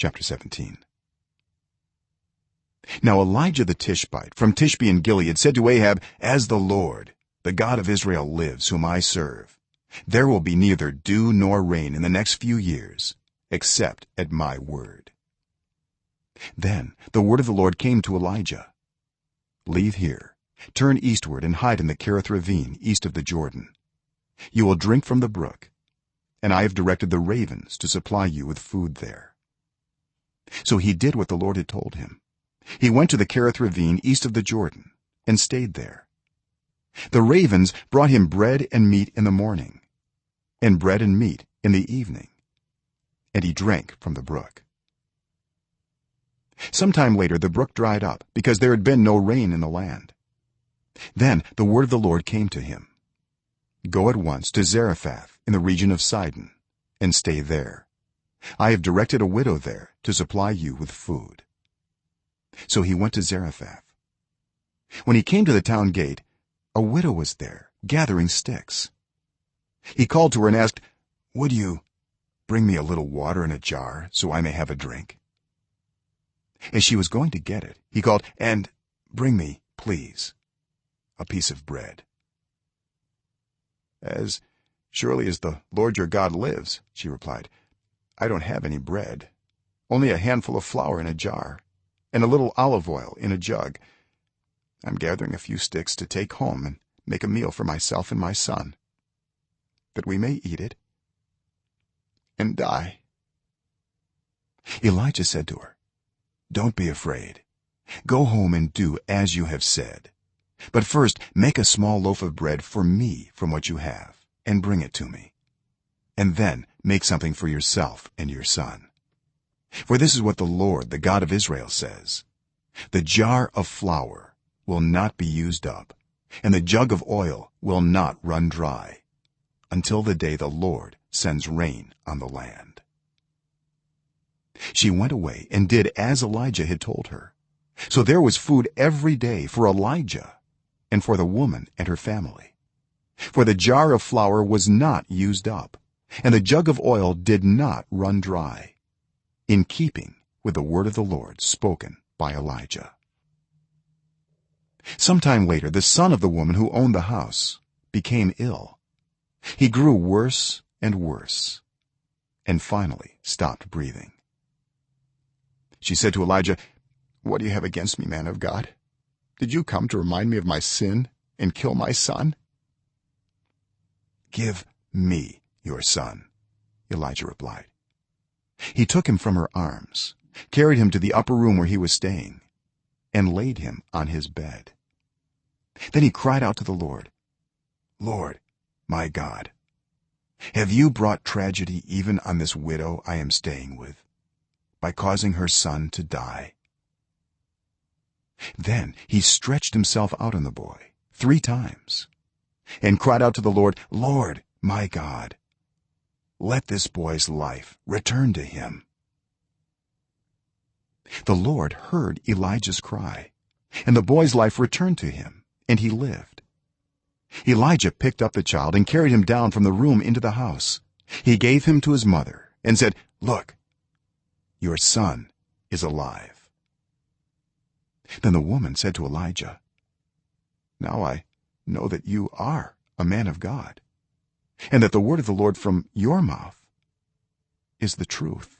chapter 17. Now Elijah the Tishbite from Tishbe in Gilead said to Ahab, "As the Lord, the God of Israel lives, whom I serve, there will be neither dew nor rain in the next few years except at my word." Then the word of the Lord came to Elijah: "Leave here, turn eastward and hide in the Kerith Ravine east of the Jordan. You will drink from the brook, and I have directed the ravens to supply you with food there." So he did what the Lord had told him. He went to the Kerith Ravine east of the Jordan and stayed there. The ravens brought him bread and meat in the morning, and bread and meat in the evening, and he drank from the brook. Sometime later the brook dried up because there had been no rain in the land. Then the word of the Lord came to him: "Go at once to Zarephath in the region of Sidon and stay there. I have directed a widow there to supply you with food." So he went to Zarephath. When he came to the town gate, a widow was there gathering sticks. He called to her and asked, "Would you bring me a little water in a jar so I may have a drink?" As she was going to get it, he called, "And bring me, please, a piece of bread." "As surely as the Lord your God lives," she replied, "I don't have any bread, only a handful of flour in a jar and a little olive oil in a jug. I'm gathering a few sticks to take home and make a meal for myself and my son, that we may eat it and die." Elijah said to her, "Don't be afraid. Go home and do as you have said. But first make a small loaf of bread for me from what you have and bring it to me. And then make something for yourself and your son. For this is what the Lord, the God of Israel, says: the jar of flour will not be used up, and the jug of oil will not run dry, until the day the Lord sends rain on the land." She went away and did as Elijah had told her. So there was food every day for Elijah and for the woman and her family. For the jar of flour was not used up, and the jug of oil did not run dry, in keeping with the word of the Lord spoken by Elijah. Sometime later the son of the woman who owned the house became ill. He grew worse and worse, and finally stopped breathing. She said to Elijah, "What do you have against me, man of God? Did you come to remind me of my sin and kill my son?" "Give me your son," Elijah replied. He took him from her arms, carried him to the upper room where he was staying, and laid him on his bed. Then he cried out to the Lord, "Lord, my God, have you brought tragedy even on this widow I am staying with, by causing her son to die?" Then he stretched himself out on the boy 3 times and cried out to the Lord, "Lord, my God, let this boy's life return to him." The Lord heard Elijah's cry, and the boy's life returned to him, and he lived. Elijah picked up the child and carried him down from the room into the house. He gave him to his mother and said, "Look, your son is alive." Then the woman said to Elijah, "Now I know that you are a man of God, and that the word of the Lord from your mouth is the truth."